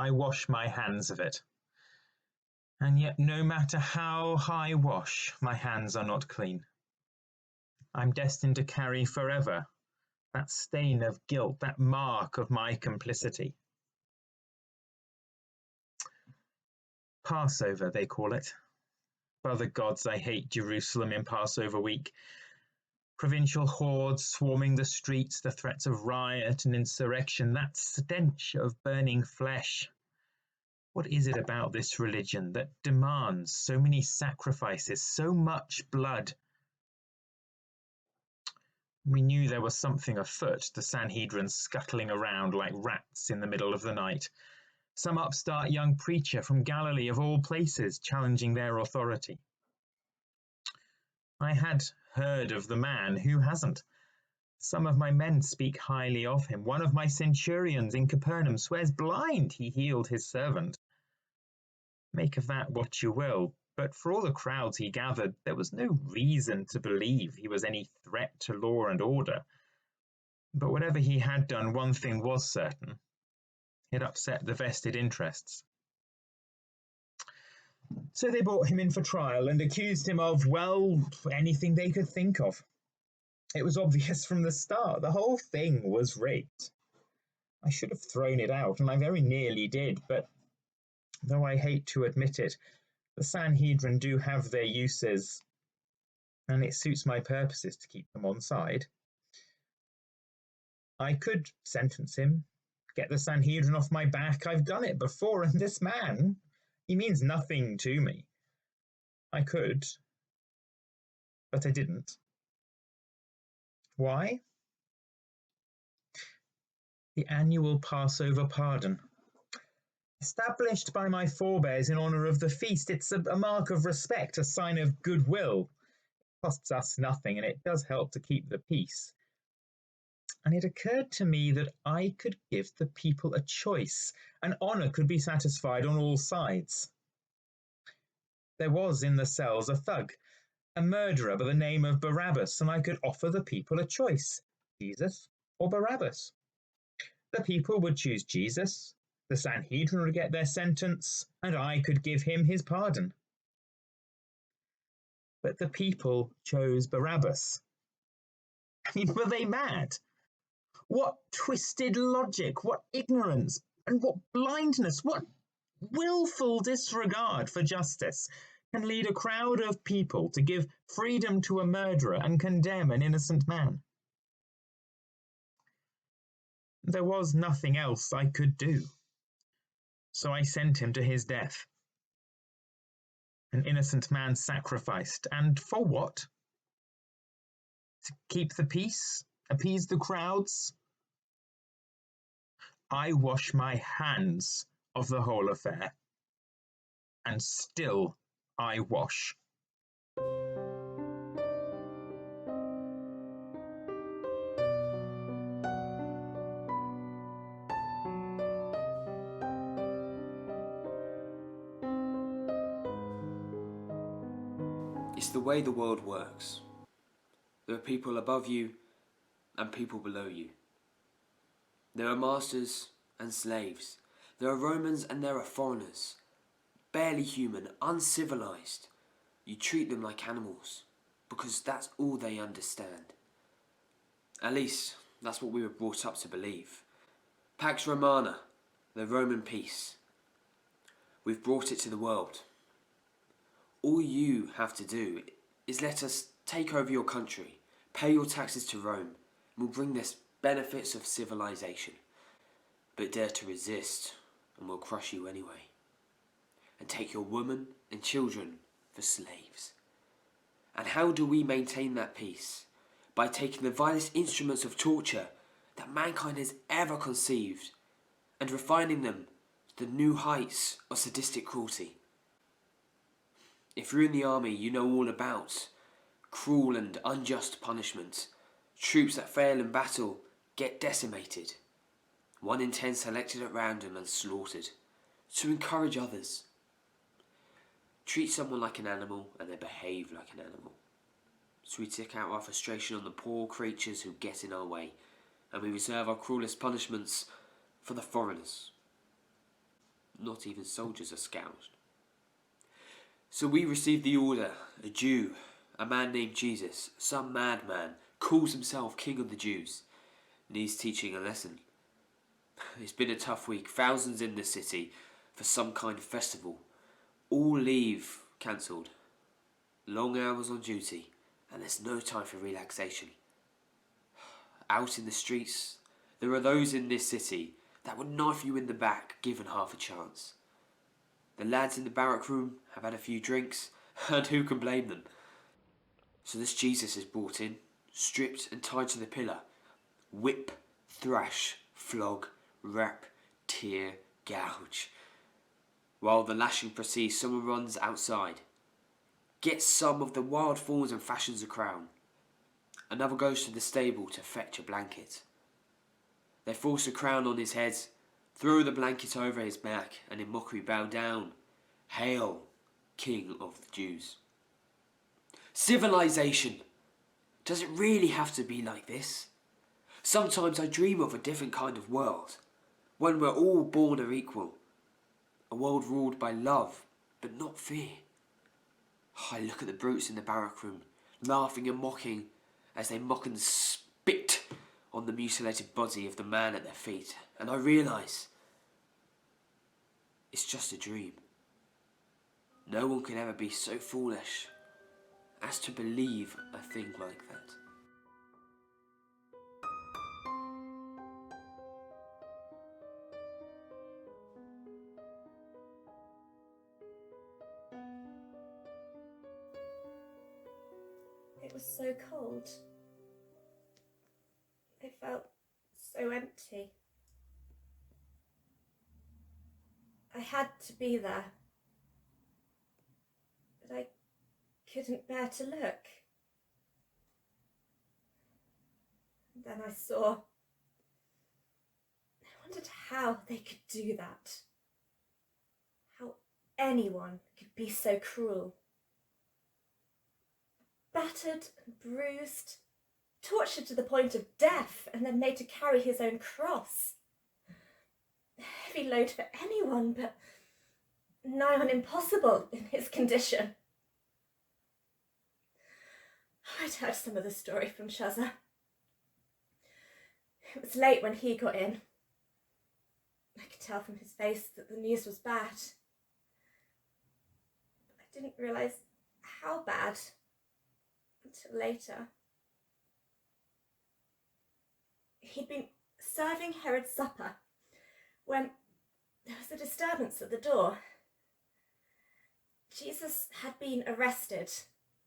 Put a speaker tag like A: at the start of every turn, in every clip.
A: I wash my hands of it. And yet no matter how I wash, my hands are not clean. I'm destined to carry forever that stain of guilt, that mark of my complicity. Passover, they call it. Brother gods, I hate Jerusalem in Passover week. Provincial hordes swarming the streets, the threats of riot and insurrection, that stench of burning flesh. What is it about this religion that demands so many sacrifices, so much blood? We knew there was something afoot, the Sanhedrin scuttling around like rats in the middle of the night. Some upstart young preacher from Galilee of all places challenging their authority. I had heard of the man, who hasn't? Some of my men speak highly of him. One of my centurions in Capernaum swears blind he healed his servant. Make of that what you will, but for all the crowds he gathered, there was no reason to believe he was any threat to law and order. But whatever he had done, one thing was certain. It upset the vested interests. So they brought him in for trial and accused him of, well, anything they could think of. It was obvious from the start. The whole thing was rigged. I should have thrown it out, and I very nearly did, but though I hate to admit it, the Sanhedrin do have their uses, and it suits my purposes to keep them on side. I could sentence him, get the Sanhedrin off my back. I've done it before, and this man, he means nothing to me. I could, but I didn't. Why? The annual Passover pardon. Established by my forebears in honour of the feast, it's a mark of respect, a sign of goodwill. It costs us nothing, and it does help to keep the peace. And it occurred to me that I could give the people a choice, and honour could be satisfied on all sides. There was in the cells a thug, a murderer by the name of Barabbas, and I could offer the people a choice, Jesus or Barabbas. The people would choose Jesus, the Sanhedrin would get their sentence, and I could give him his pardon. But the people chose Barabbas. I mean, were they mad? What twisted logic, what ignorance, and what blindness, what willful disregard for justice can lead a crowd of people to give freedom to a murderer and condemn an innocent man? There was nothing else I could do. So I sent him to his death. An innocent man sacrificed, and for what? To keep the peace? Appease the crowds? I wash my hands of the whole affair. And still I wash.
B: It's the way the world works. There are people above you and people below you. There are masters and slaves. There are Romans and there are foreigners. Barely human, uncivilized. You treat them like animals because that's all they understand. At least, that's what we were brought up to believe. Pax Romana, the Roman peace. We've brought it to the world. All you have to do is let us take over your country, pay your taxes to Rome, and we'll bring this benefits of civilization. But dare to resist, and we'll crush you anyway. And take your women and children for slaves. And how do we maintain that peace? By taking the vilest instruments of torture that mankind has ever conceived and refining them to the new heights of sadistic cruelty. If you're in the army, you know all about cruel and unjust punishment. Troops that fail in battle get decimated. 1 in 10 selected at random and slaughtered to encourage others. Treat someone like an animal and they behave like an animal. So we take out our frustration on the poor creatures who get in our way, and we reserve our cruelest punishments for the foreigners. not even soldiers are scouted. So we received the order, a Jew, a man named Jesus, some madman, calls himself King of the Jews, and he's teaching a lesson. It's been a tough week, thousands in the city for some kind of festival. All leave cancelled, long hours on duty, and there's no time for relaxation. Out in the streets, there are those in this city that would knife you in the back given half a chance. The lads in the barrack room have had a few drinks, and who can blame them? So this Jesus is brought in, stripped and tied to the pillar. Whip, thrash, flog, rap, tear, gouge. While the lashing proceeds, someone runs outside. Gets some of the wild thorns and fashions a crown. Another goes to the stable to fetch a blanket. They force a crown on his head, throw the blanket over his back, and in mockery bow down. Hail, King of the Jews. Civilization! Does it really have to be like this? Sometimes I dream of a different kind of world, one where all born are equal. A world ruled by love, but not fear. I look at the brutes in the barrack room, laughing and mocking as they mock and spit on the mutilated body of the man at their feet, and I realise it's just a dream. No one can ever be so foolish as to believe a thing like that.
C: It was so cold. I felt so empty. I had to be there, but I couldn't bear to look. And then I saw. I wondered how they could do that. How anyone could be so cruel. Battered and bruised, tortured to the point of death, and then made to carry his own cross. A heavy load for anyone, but nigh on impossible in his condition. I'd heard some of the story from Shazza. It was late when he got in. I could tell from his face that the news was bad. But I didn't realise how bad until later. He'd been serving Herod's supper when there was a disturbance at the door. Jesus had been arrested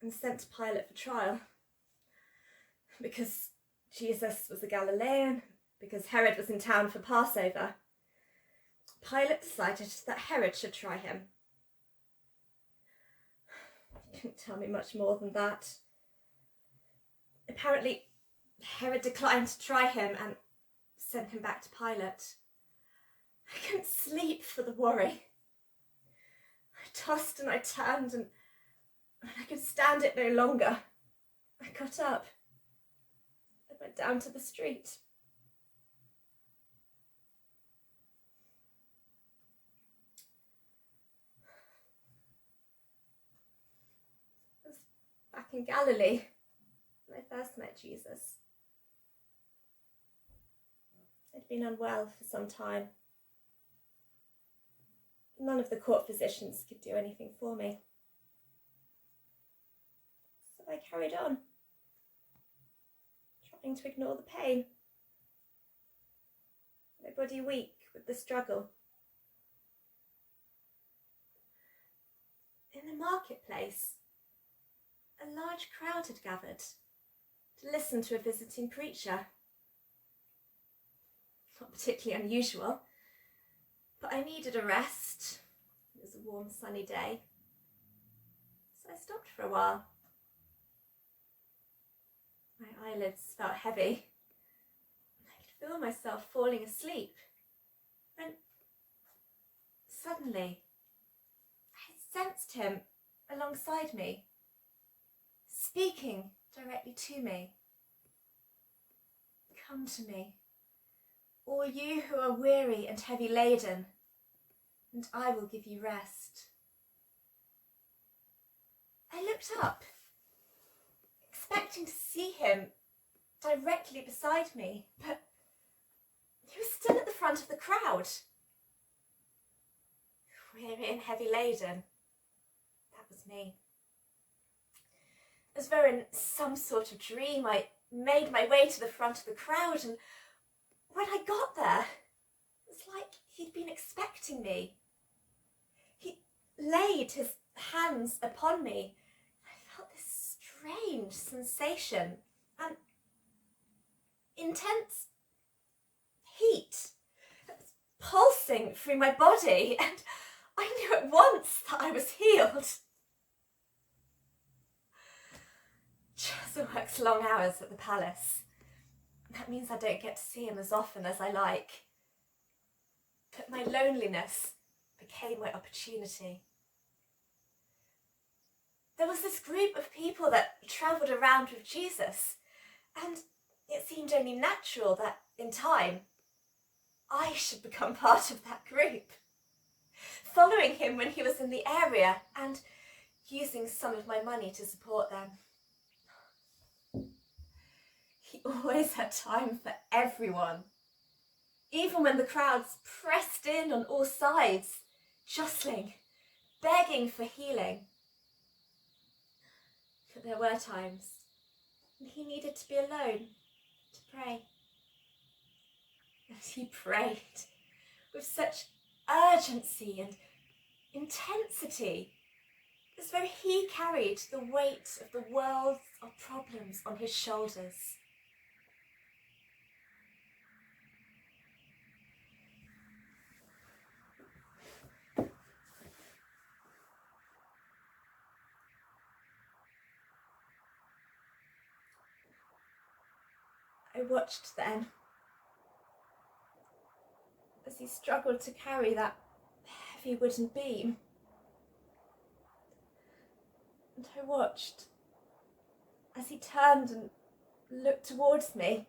C: and sent to Pilate for trial. Because Jesus was a Galilean, because Herod was in town for Passover, Pilate decided that Herod should try him. He couldn't tell me much more than that. Apparently, Herod declined to try him and sent him back to Pilate. I couldn't sleep for the worry. I tossed and I turned, and when I could stand it no longer, I got up and went down to the street. I was back in Galilee when I first met Jesus. I'd been unwell for some time. None of the court physicians could do anything for me. So I carried on, trying to ignore the pain. My body weak with the struggle. In the marketplace, a large crowd had gathered to listen to a visiting preacher. Not particularly unusual, but I needed a rest. It was a warm, sunny day, so I stopped for a while. My eyelids felt heavy. I could feel myself falling asleep. When suddenly, I sensed him alongside me, speaking directly to me. Come to me, all you who are weary and heavy laden, and I will give you rest. I looked up, expecting to see him directly beside me, but he was still at the front of the crowd. Weary and heavy laden. That was me. As though in some sort of dream, I made my way to the front of the crowd, and when I got there, it was like he'd been expecting me. He laid his hands upon me. I felt this strange sensation and intense heat pulsing through my body, and I knew at once that I was healed. Chester works long hours at the palace. That means I don't get to see him as often as I like. But my loneliness became my opportunity. There was this group of people that travelled around with Jesus, and it seemed only natural that, in time, I should become part of that group, following him when he was in the area and using some of my money to support them. He always had time for everyone, even when the crowds pressed in on all sides, jostling, begging for healing. But there were times when he needed to be alone to pray. And he prayed with such urgency and intensity, as though he carried the weight of the world of problems on his shoulders. I watched then as he struggled to carry that heavy wooden beam. And I watched as he turned and looked towards me,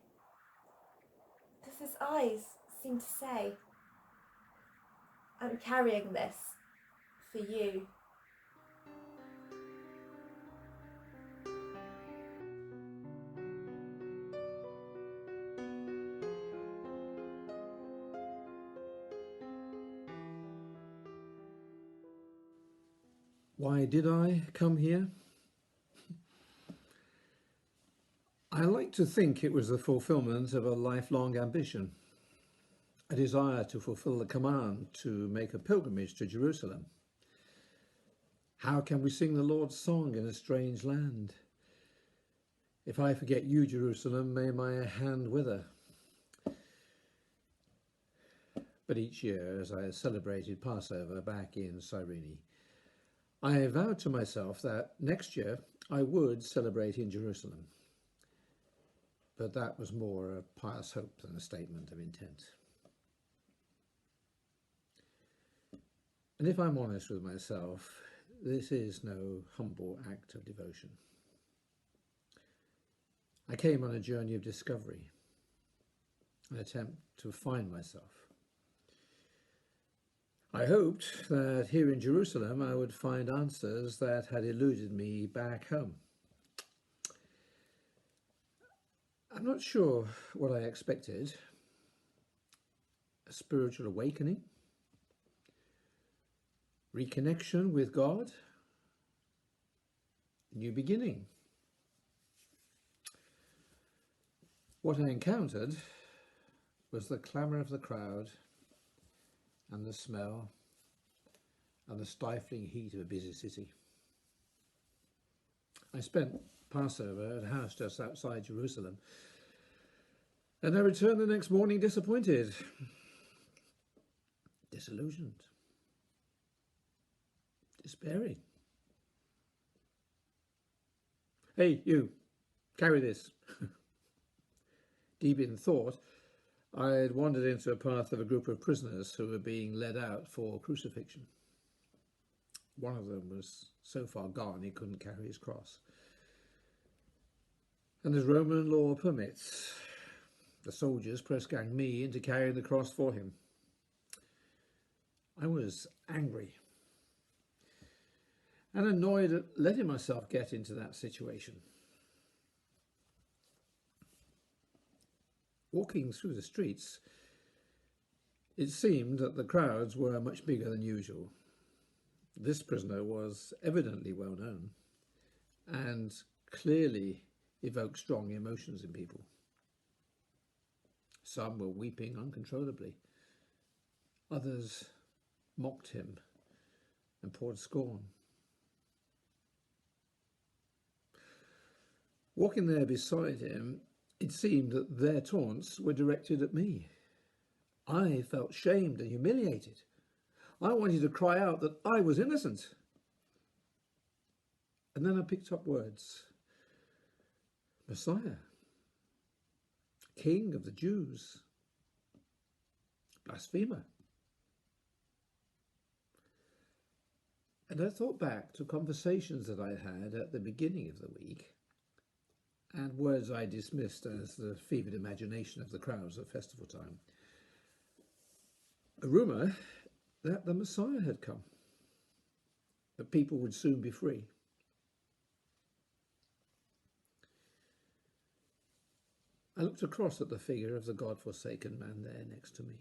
C: as his eyes seemed to say, "I'm carrying this for you."
D: Why did I come here? I like to think it was the fulfillment of a lifelong ambition, a desire to fulfill the command to make a pilgrimage to Jerusalem. How can we sing the Lord's song in a strange land? If I forget you, Jerusalem, may my hand wither. But each year, as I celebrated Passover back in Cyrene, I vowed to myself that next year I would celebrate in Jerusalem. But that was more a pious hope than a statement of intent. And if I'm honest with myself, this is no humble act of devotion. I came on a journey of discovery, an attempt to find myself. I hoped that here in Jerusalem I would find answers that had eluded me back home. I'm not sure what I expected. A spiritual awakening? Reconnection with God? A new beginning? What I encountered was the clamour of the crowd and the smell and the stifling heat of a busy city. I spent Passover at a house just outside Jerusalem, and I returned the next morning disappointed, disillusioned, despairing. "Hey, you, carry this." Deep in thought, I had wandered into a path of a group of prisoners who were being led out for crucifixion. One of them was so far gone he couldn't carry his cross. And as Roman law permits, the soldiers press-ganged me into carrying the cross for him. I was angry and annoyed at letting myself get into that situation. Walking through the streets, it seemed that the crowds were much bigger than usual. This prisoner was evidently well known and clearly evoked strong emotions in people. Some were weeping uncontrollably. Others mocked him and poured scorn. Walking there beside him, it seemed that their taunts were directed at me. I felt shamed and humiliated. I wanted to cry out that I was innocent. And then I picked up words. Messiah, King of the Jews, blasphemer. And I thought back to conversations that I had at the beginning of the week and words I dismissed as the fevered imagination of the crowds at festival time. A rumour that the Messiah had come, that people would soon be free. I looked across at the figure of the God-forsaken man there next to me.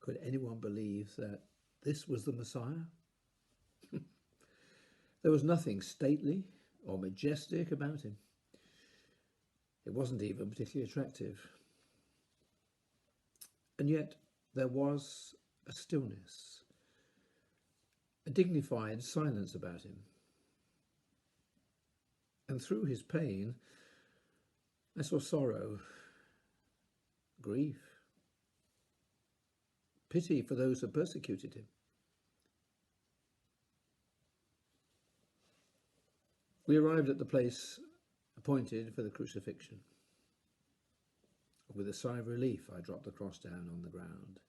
D: Could anyone believe that this was the Messiah? There was nothing stately or majestic about him. It wasn't even particularly attractive. And yet there was a stillness, a dignified silence about him. And through his pain, I saw sorrow, grief, pity for those who persecuted him. We arrived at the place appointed for the crucifixion. With a sigh of relief, I dropped the cross down on the ground.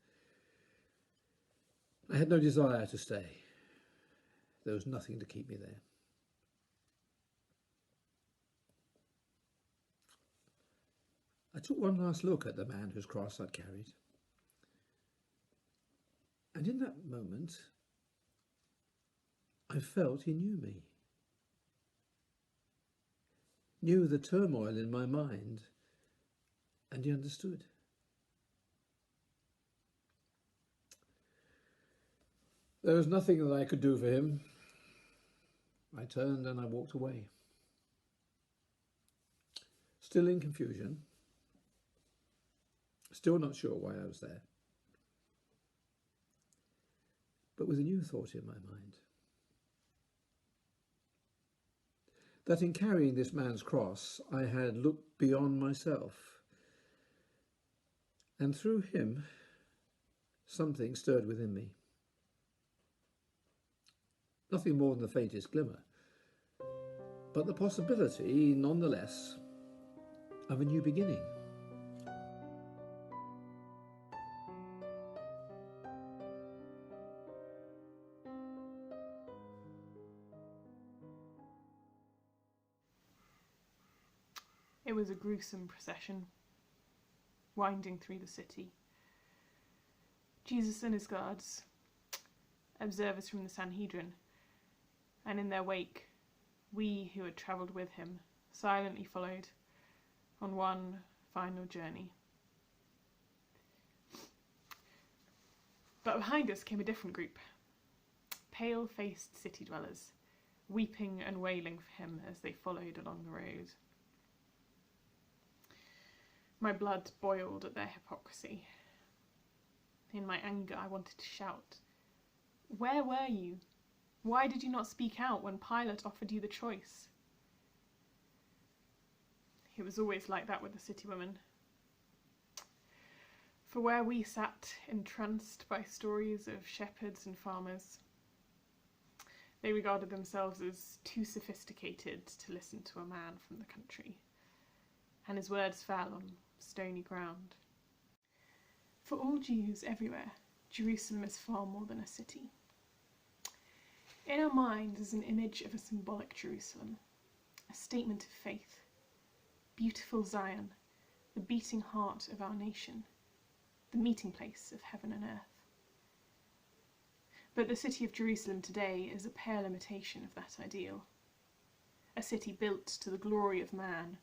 D: I had no desire to stay. There was nothing to keep me there. I took one last look at the man whose cross I'd carried. And in that moment, I felt he knew me. Knew the turmoil in my mind, and he understood. There was nothing that I could do for him. I turned and I walked away. Still in confusion, still not sure why I was there, but with a new thought in my mind. That in carrying this man's cross, I had looked beyond myself. And through him, something stirred within me. Nothing more than the faintest glimmer, but the possibility, nonetheless, of a new beginning.
E: It was a gruesome procession, winding through the city. Jesus and his guards, observers from the Sanhedrin, and in their wake, we who had travelled with him, silently followed on one final journey. But behind us came a different group, pale-faced city dwellers, weeping and wailing for him as they followed along the road. My blood boiled at their hypocrisy. In my anger, I wanted to shout, "Where were you? Why did you not speak out when Pilate offered you the choice?" It was always like that with the city women. For where we sat, entranced by stories of shepherds and farmers, they regarded themselves as too sophisticated to listen to a man from the country, and his words fell on stony ground. For all Jews everywhere, Jerusalem is far more than a city. In our minds is an image of a symbolic Jerusalem, a statement of faith, beautiful Zion, the beating heart of our nation, the meeting place of heaven and earth. But the city of Jerusalem today is a pale imitation of that ideal. A city built to the glory of man,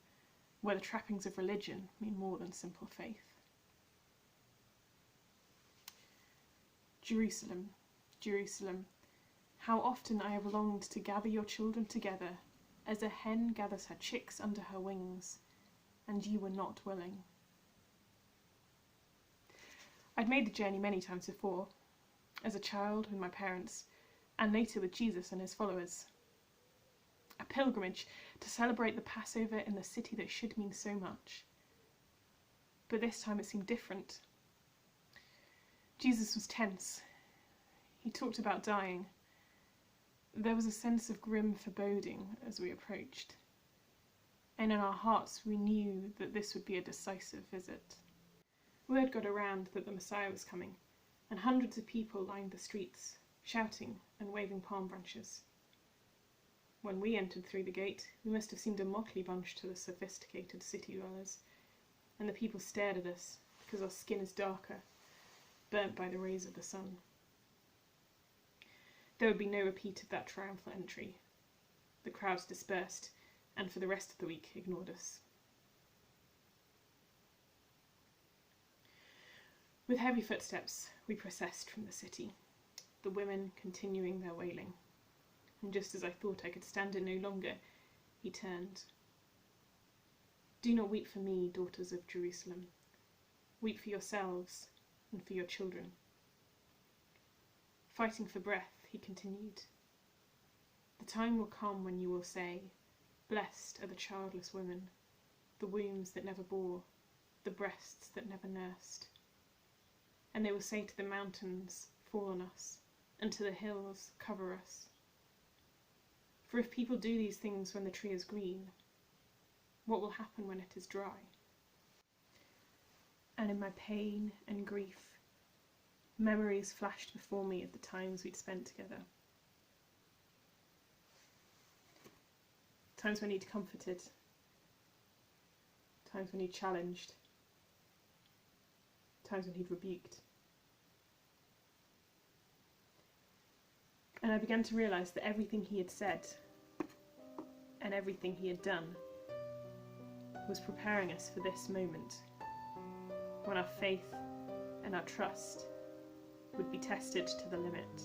E: where the trappings of religion mean more than simple faith. Jerusalem, Jerusalem, how often I have longed to gather your children together, as a hen gathers her chicks under her wings, and you were not willing. I'd made the journey many times before, as a child with my parents, and later with Jesus and his followers. A pilgrimage to celebrate the Passover in the city that should mean so much. But this time it seemed different. Jesus was tense. He talked about dying. There was a sense of grim foreboding as we approached. And in our hearts we knew that this would be a decisive visit. Word got around that the Messiah was coming, and hundreds of people lined the streets, shouting and waving palm branches. When we entered through the gate, we must have seemed a motley bunch to the sophisticated city dwellers, and the people stared at us because our skin is darker, burnt by the rays of the sun. There would be no repeat of that triumphal entry. The crowds dispersed, and for the rest of the week ignored us. With heavy footsteps, we processed from the city, the women continuing their wailing. And just as I thought I could stand it no longer, he turned. Do not weep for me, daughters of Jerusalem. Weep for yourselves and for your children. Fighting for breath, he continued. The time will come when you will say, blessed are the childless women, the wombs that never bore, the breasts that never nursed. And they will say to the mountains, fall on us, and to the hills, cover us. For if people do these things when the tree is green, what will happen when it is dry? And in my pain and grief, memories flashed before me of the times we'd spent together. Times when he'd comforted, times when he'd challenged, times when he'd rebuked. And I began to realise that everything he had said and everything he had done was preparing us for this moment when our faith and our trust would be tested to the limit.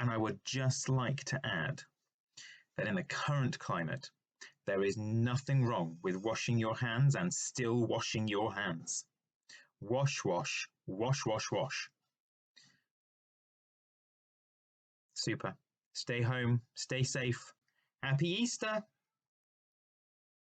A: And I would just like to add that in the current climate, there is nothing wrong with washing your hands and still washing your hands. Wash, wash, wash, wash, wash. Super. Stay home, stay safe. Happy Easter!